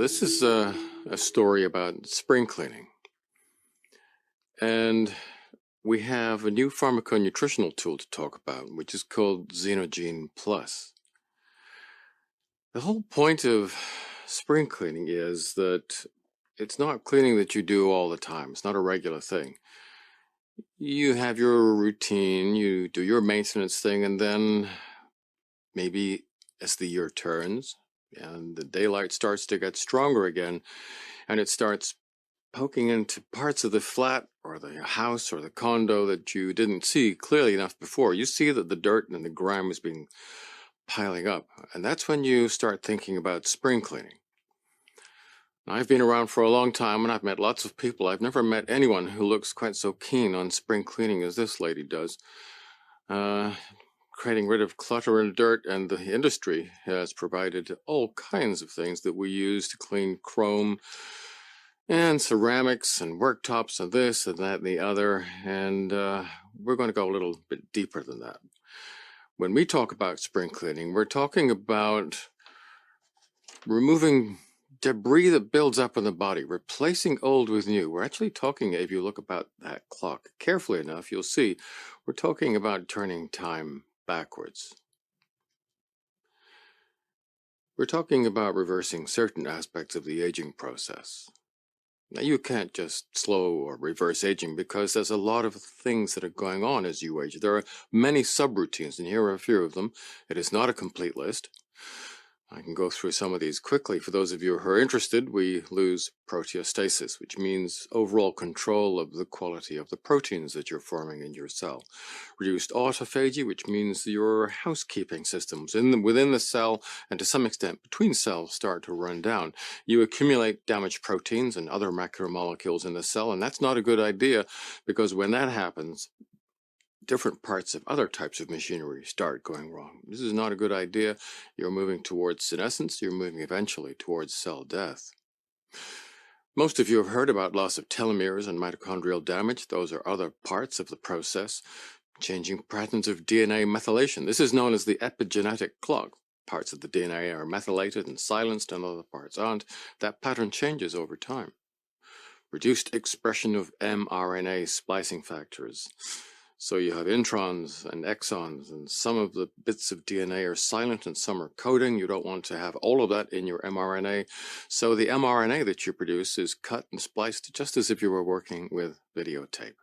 This is a story about spring cleaning. And we have a new pharmaconutritional tool to talk about, which is called ZinoGene Plus. The whole point of spring cleaning is that it's not cleaning that you do all the time. It's not a regular thing. You have your routine, you do your maintenance thing, and then maybe as the year turns and the daylight starts to get stronger again, and it starts poking into parts of the flat or the house or the condo that you didn't see clearly enough before. You see that the dirt and the grime is being piling up, and that's when you start thinking about spring cleaning. Now, I've been around for a long time and I've met lots of people. I've never met anyone who looks quite so keen on spring cleaning as this lady does. Getting rid of clutter and dirt, and the industry has provided all kinds of things that we use to clean chrome and ceramics and worktops and this and that and the other, and we're going to go a little bit deeper than that. When we talk about spring cleaning, we're talking about removing debris that builds up in the body, replacing old with new. We're actually talking, if you look about that clock carefully enough, you'll see we're talking about turning time backwards. We're talking about reversing certain aspects of the aging process. Now, you can't just slow or reverse aging because there's a lot of things that are going on as you age. There are many subroutines, and here are a few of them. It is not a complete list. I can go through some of these quickly. For those of you who are interested, we lose proteostasis, which means overall control of the quality of the proteins that you're forming in your cell. Reduced autophagy, which means your housekeeping systems within the cell and to some extent between cells start to run down. You accumulate damaged proteins and other macromolecules in the cell, and that's not a good idea because when that happens, different parts of other types of machinery start going wrong. This is not a good idea. You're moving towards senescence. You're moving eventually towards cell death. Most of you have heard about loss of telomeres and mitochondrial damage. Those are other parts of the process. Changing patterns of DNA methylation. This is known as the epigenetic clock. Parts of the DNA are methylated and silenced and other parts aren't. That pattern changes over time. Reduced expression of mRNA splicing factors. So you have introns and exons, and some of the bits of DNA are silent and some are coding. You don't want to have all of that in your mRNA. So the mRNA that you produce is cut and spliced just as if you were working with videotape.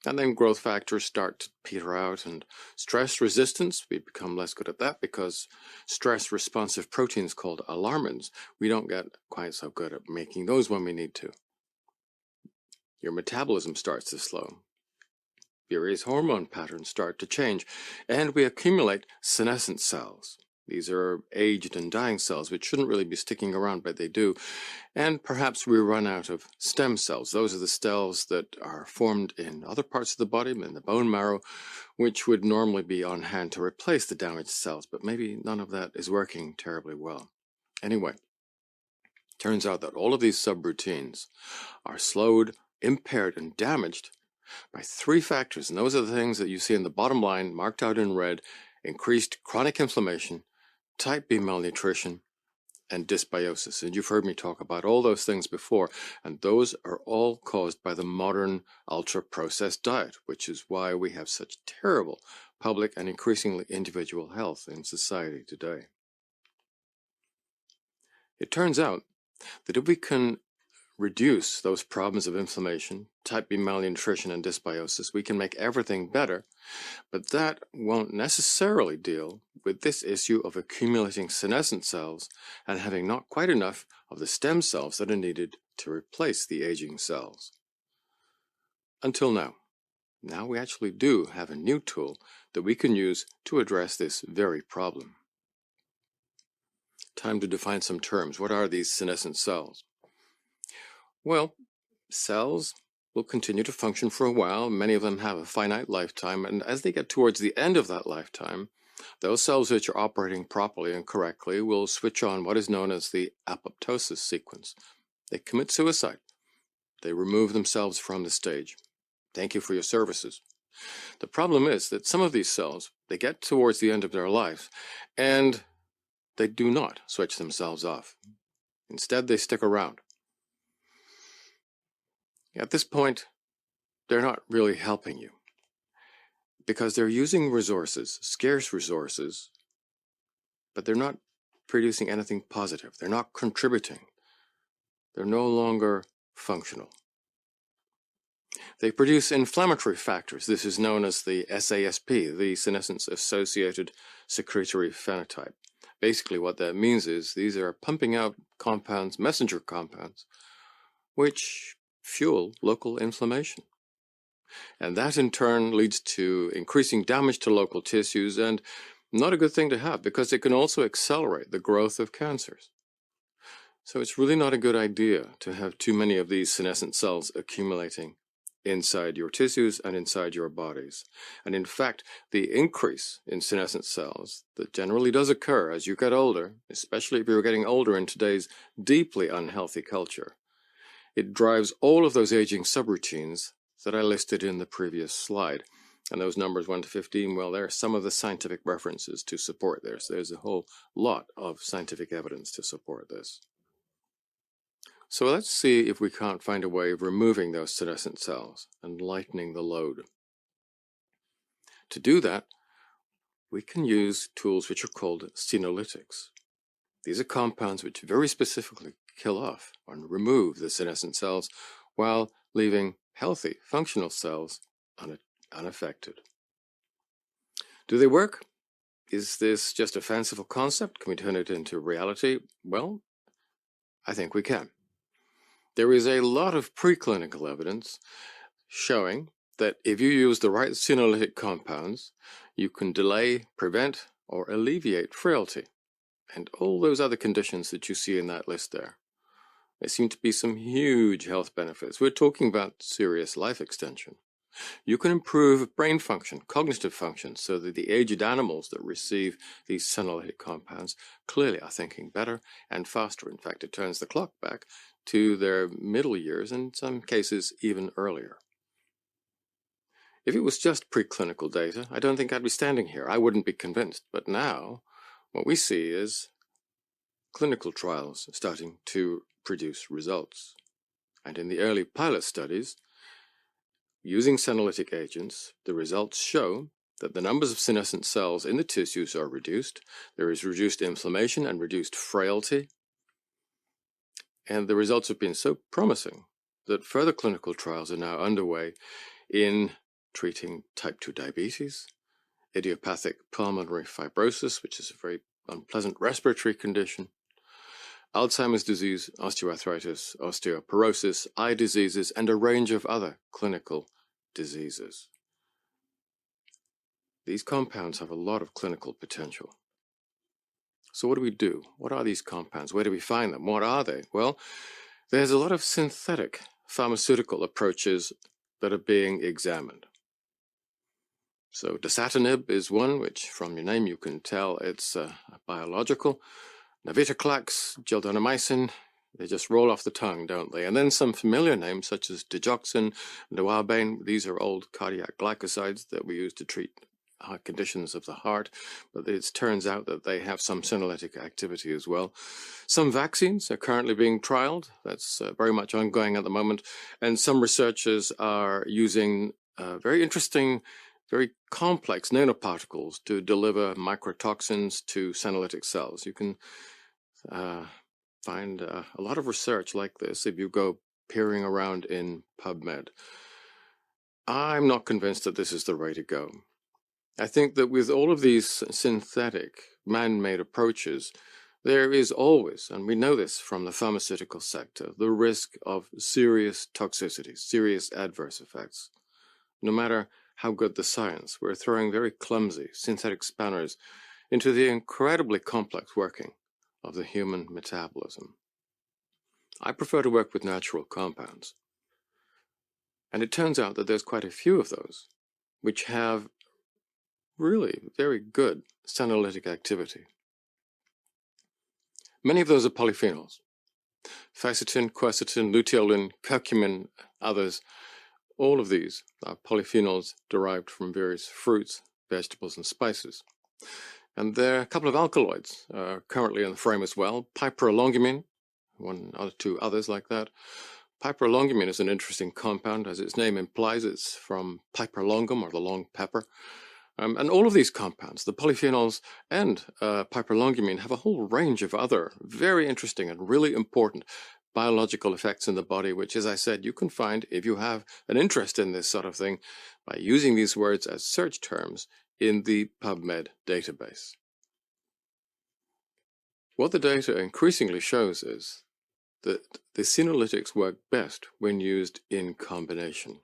And then growth factors start to peter out, and stress resistance, we become less good at that because stress responsive proteins called alarmins, we don't get quite so good at making those when we need to. Your metabolism starts to slow. Various hormone patterns start to change, and we accumulate senescent cells. These are aged and dying cells, which shouldn't really be sticking around, but they do. And perhaps we run out of stem cells. Those are the cells that are formed in other parts of the body, in the bone marrow, which would normally be on hand to replace the damaged cells, but maybe none of that is working terribly well. Anyway, turns out that all of these subroutines are slowed, impaired, and damaged by three factors, and those are the things that you see in the bottom line marked out in red: increased chronic inflammation, type B malnutrition, and dysbiosis. And you've heard me talk about all those things before, and those are all caused by the modern ultra-processed diet, which is why we have such terrible public and increasingly individual health in society today. It turns out that if we can reduce those problems of inflammation, type B malnutrition, and dysbiosis, we can make everything better, but that won't necessarily deal with this issue of accumulating senescent cells and having not quite enough of the stem cells that are needed to replace the aging cells. Until now. Now we actually do have a new tool that we can use to address this very problem. Time to define some terms. What are these senescent cells? Well, cells will continue to function for a while. Many of them have a finite lifetime, and as they get towards the end of that lifetime, those cells which are operating properly and correctly will switch on what is known as the apoptosis sequence. They commit suicide. They remove themselves from the stage. Thank you for your services. The problem is that some of these cells, they get towards the end of their life, and they do not switch themselves off. Instead, they stick around. At this point, they're not really helping you because they're using resources, scarce resources, but they're not producing anything positive. They're not contributing. They're no longer functional. They produce inflammatory factors. This is known as the SASP, the senescence-associated secretory phenotype. Basically what that means is these are pumping out compounds, messenger compounds, which fuel local inflammation. And that in turn leads to increasing damage to local tissues, and not a good thing to have because it can also accelerate the growth of cancers. So it's really not a good idea to have too many of these senescent cells accumulating inside your tissues and inside your bodies. And in fact, the increase in senescent cells that generally does occur as you get older, especially if you're getting older in today's deeply unhealthy culture, it drives all of those aging subroutines that I listed in the previous slide. And those numbers 1 to 15, well, there are some of the scientific references to support this. There's a whole lot of scientific evidence to support this. So let's see if we can't find a way of removing those senescent cells and lightening the load. To do that, we can use tools which are called senolytics. These are compounds which very specifically kill off and remove the senescent cells while leaving healthy, functional cells unaffected. Do they work? Is this just a fanciful concept? Can we turn it into reality? Well, I think we can. There is a lot of preclinical evidence showing that if you use the right senolytic compounds, you can delay, prevent, or alleviate frailty, and all those other conditions that you see in that list there. There seem to be some huge health benefits. We're talking about serious life extension. You can improve brain function, cognitive function, so that the aged animals that receive these senolytic compounds clearly are thinking better and faster. In fact, it turns the clock back to their middle years, in some cases even earlier. If it was just preclinical data, I don't think I'd be standing here. I wouldn't be convinced. But now, what we see is clinical trials starting to produce results. And in the early pilot studies, using senolytic agents, the results show that the numbers of senescent cells in the tissues are reduced. There is reduced inflammation and reduced frailty. And the results have been so promising that further clinical trials are now underway in treating type 2 diabetes, idiopathic pulmonary fibrosis, which is a very unpleasant respiratory condition, Alzheimer's disease, osteoarthritis, osteoporosis, eye diseases, and a range of other clinical diseases. These compounds have a lot of clinical potential. So what do we do? What are these compounds? Where do we find them? What are they? Well, there's a lot of synthetic pharmaceutical approaches that are being examined. So dasatinib is one, which from your name you can tell it's biological. Navitoclax, geldonomycin, they just roll off the tongue, don't they? And then some familiar names such as digoxin, novalbane. These are old cardiac glycosides that we use to treat conditions of the heart, but it turns out that they have some senolytic activity as well. Some vaccines are currently being trialed. That's very much ongoing at the moment. And some researchers are using very interesting very complex nanoparticles to deliver microtoxins to senolytic cells. You can find a lot of research like this if you go peering around in PubMed. I'm not convinced that this is the way to go. I think that with all of these synthetic, man-made approaches, there is always, and we know this from the pharmaceutical sector, the risk of serious toxicity, serious adverse effects. No matter how good the science, we're throwing very clumsy synthetic spanners into the incredibly complex working of the human metabolism. I prefer to work with natural compounds. And it turns out that there's quite a few of those which have really very good senolytic activity. Many of those are polyphenols. Fisetin, quercitin, luteolin, curcumin, others. All of these are polyphenols derived from various fruits, vegetables, and spices. And there are a couple of alkaloids currently in the frame as well. Piperine, one or two others like that. Piperine is an interesting compound. As its name implies, it's from Piper longum, or the long pepper. And all of these compounds, the polyphenols and piperlongumine, have a whole range of other very interesting and really important biological effects in the body, which, as I said, you can find if you have an interest in this sort of thing by using these words as search terms in the PubMed database. What the data increasingly shows is that the senolytics work best when used in combination.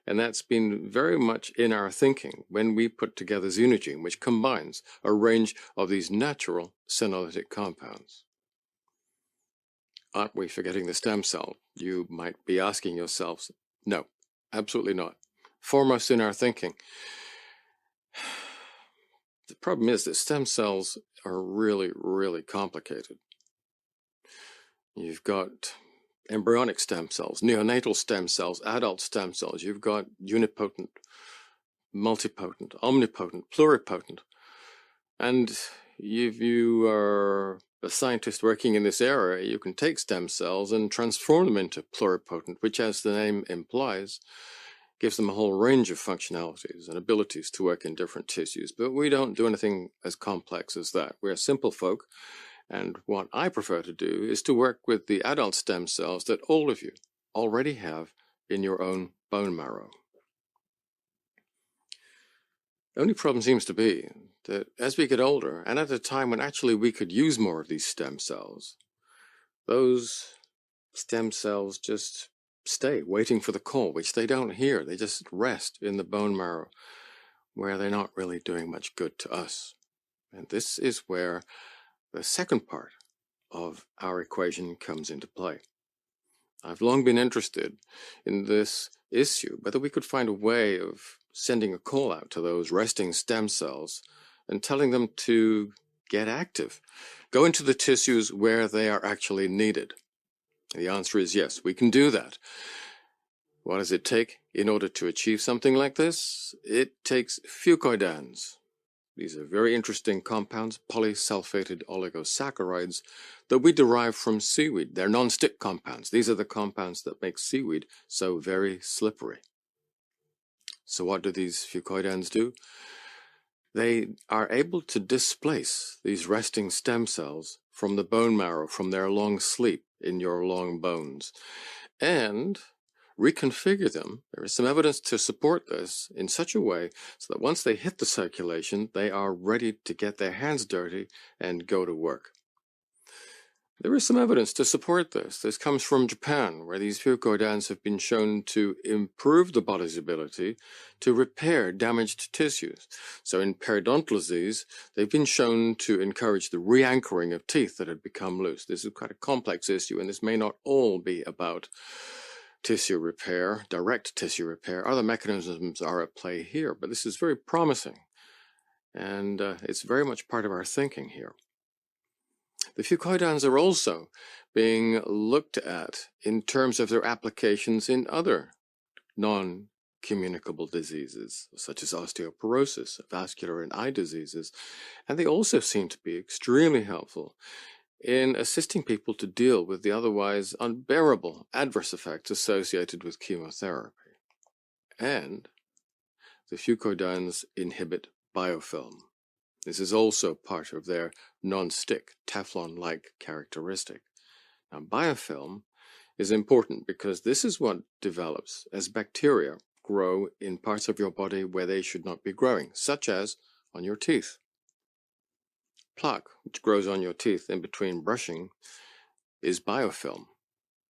And that's been very much in our thinking when we put together ZinoGene, which combines a range of these natural senolytic compounds. Aren't we forgetting the stem cell? You might be asking yourselves. No, absolutely not. Foremost in our thinking. The problem is that stem cells are really, really complicated. You've got embryonic stem cells, neonatal stem cells, adult stem cells. You've got unipotent, multipotent, omnipotent, pluripotent. And if you are a scientist working in this area, you can take stem cells and transform them into pluripotent, which, as the name implies, gives them a whole range of functionalities and abilities to work in different tissues. But we don't do anything as complex as that. We're simple folk. And what I prefer to do is to work with the adult stem cells that all of you already have in your own bone marrow. The only problem seems to be that as we get older, and at a time when actually we could use more of these stem cells, those stem cells just stay waiting for the call, which they don't hear. They just rest in the bone marrow, where they're not really doing much good to us. And this is where the second part of our equation comes into play. I've long been interested in this issue, whether we could find a way of sending a call out to those resting stem cells and telling them to get active, go into the tissues where they are actually needed. The answer is yes, we can do that. What does it take in order to achieve something like this? It takes Fucoidans. These are very interesting compounds, polysulfated oligosaccharides, that we derive from seaweed. They're non-stick compounds. These are the compounds that make seaweed so very slippery. So what do these Fucoidans do? They are able to displace these resting stem cells from the bone marrow, from their long sleep in your long bones, and reconfigure them. There is some evidence to support this in such a way so that once they hit the circulation, they are ready to get their hands dirty and go to work. There is some evidence to support this. This comes from Japan, where these Fucoidans have been shown to improve the body's ability to repair damaged tissues. So in periodontal disease, they've been shown to encourage the re-anchoring of teeth that had become loose. This is quite a complex issue, and this may not all be about tissue repair, direct tissue repair. Other mechanisms are at play here, but this is very promising, and it's very much part of our thinking here. The Fucoidans are also being looked at in terms of their applications in other non-communicable diseases, such as osteoporosis, vascular and eye diseases, and they also seem to be extremely helpful in assisting people to deal with the otherwise unbearable adverse effects associated with chemotherapy. And the Fucoidans inhibit biofilm. This is also part of their non-stick, Teflon-like characteristic. Now, biofilm is important because this is what develops as bacteria grow in parts of your body where they should not be growing, such as on your teeth. Plaque, which grows on your teeth in between brushing, is biofilm.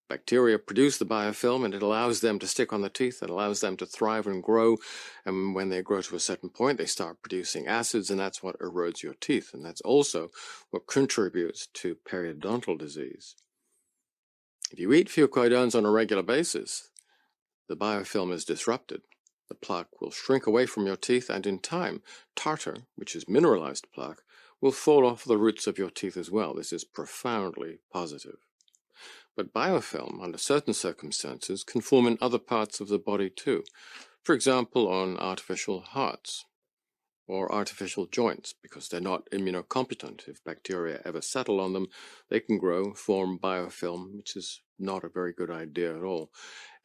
Bacteria produce the biofilm and it allows them to stick on the teeth, it allows them to thrive and grow, and when they grow to a certain point they start producing acids, and that's what erodes your teeth, and that's also what contributes to periodontal disease. If you eat Fucoidans on a regular basis, the biofilm is disrupted. The plaque will shrink away from your teeth, and in time, tartar, which is mineralized plaque, will fall off the roots of your teeth as well. This is profoundly positive. But biofilm, under certain circumstances, can form in other parts of the body too. For example, on artificial hearts or artificial joints, because they're not immunocompetent. If bacteria ever settle on them, they can grow, form biofilm, which is not a very good idea at all.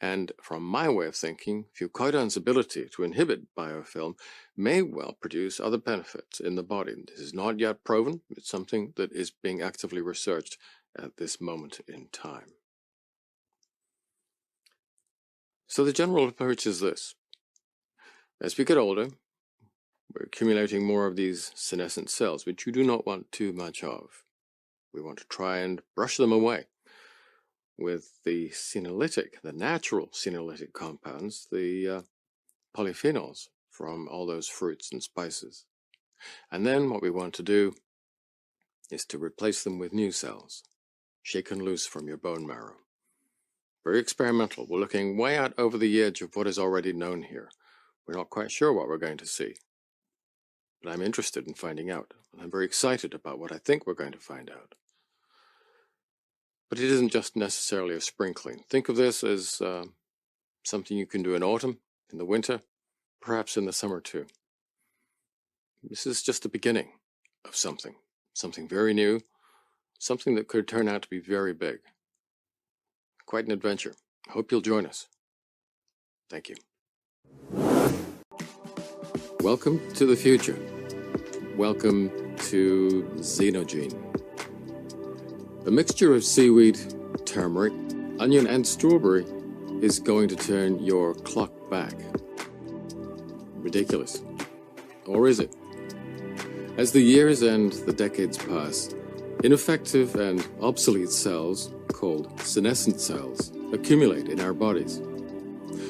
And from my way of thinking, Fucoidans' ability to inhibit biofilm may well produce other benefits in the body. This is not yet proven. It's something that is being actively researched at this moment in time. So the general approach is this. As we get older, we're accumulating more of these senescent cells, which you do not want too much of. We want to try and brush them away with the senolytic, the natural senolytic compounds, the polyphenols from all those fruits and spices. And then what we want to do is to replace them with new cells, shaken loose from your bone marrow. Very experimental. We're looking way out over the edge of what is already known here. We're not quite sure what we're going to see, but I'm interested in finding out. I'm very excited about what I think we're going to find out. But it isn't just necessarily a sprinkling. Think of this as something you can do in autumn, in the winter, perhaps in the summer too. This is just the beginning of something very new, something that could turn out to be very big. Quite an adventure. I hope you'll join us. Thank you. Welcome to the future. Welcome to ZinoGene. A mixture of seaweed, turmeric, onion, and strawberry is going to turn your clock back. Ridiculous. Or is it? As the years and the decades pass, ineffective and obsolete cells, called senescent cells, accumulate in our bodies.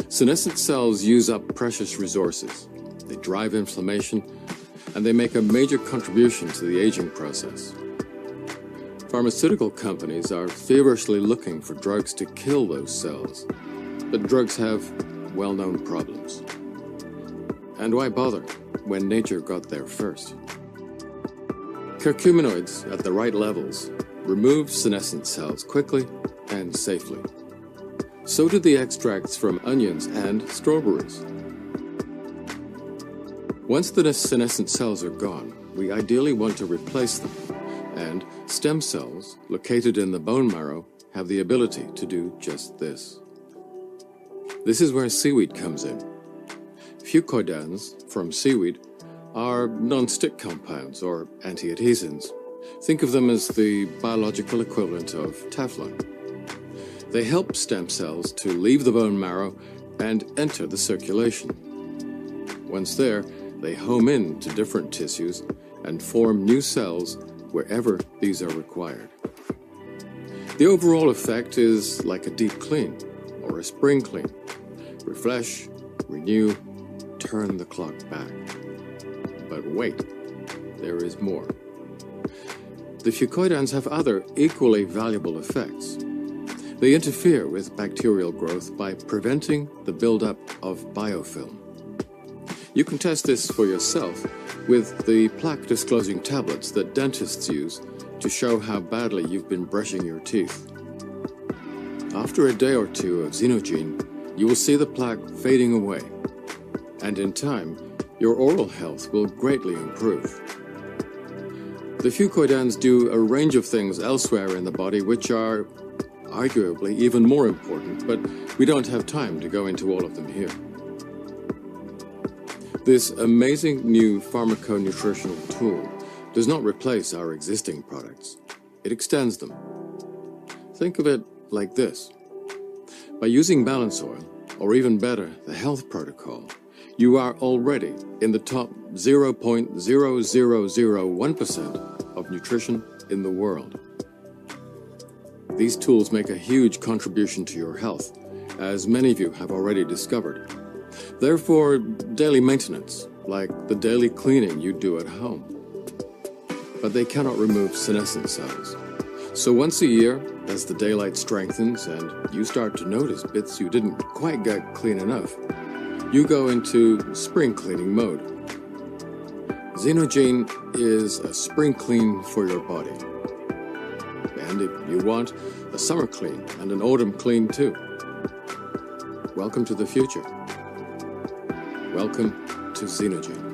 Senescent cells use up precious resources. They drive inflammation, and they make a major contribution to the aging process. Pharmaceutical companies are feverishly looking for drugs to kill those cells, but drugs have well-known problems. And why bother when nature got there first? Curcuminoids at the right levels remove senescent cells quickly and safely. So do the extracts from onions and strawberries. Once the senescent cells are gone, we ideally want to replace them, and stem cells located in the bone marrow have the ability to do just this. This is where seaweed comes in. Fucoidans from seaweed are non-stick compounds or anti-adhesins. Think of them as the biological equivalent of Teflon. They help stem cells to leave the bone marrow and enter the circulation. Once there, they home in to different tissues and form new cells wherever these are required. The overall effect is like a deep clean or a spring clean. Refresh, renew, turn the clock back. But wait, there is more. The Fucoidans have other equally valuable effects. They interfere with bacterial growth by preventing the buildup of biofilm. You can test this for yourself with the plaque-disclosing tablets that dentists use to show how badly you've been brushing your teeth. After a day or two of ZinoGene, you will see the plaque fading away, and in time, your oral health will greatly improve. The Fucoidans do a range of things elsewhere in the body which are arguably even more important, but we don't have time to go into all of them here. This amazing new pharmaconutritional tool does not replace our existing products. It extends them. Think of it like this. By using balance oil, or even better, the health protocol, you are already in the top 0.0001% of nutrition in the world. These tools make a huge contribution to your health, as many of you have already discovered. Therefore, daily maintenance, like the daily cleaning you do at home. But they cannot remove senescent cells. So once a year, as the daylight strengthens and you start to notice bits you didn't quite get clean enough, you go into spring cleaning mode. ZinoGene is a spring clean for your body. And if you want, a summer clean and an autumn clean too. Welcome to the future. Welcome to ZinoGene.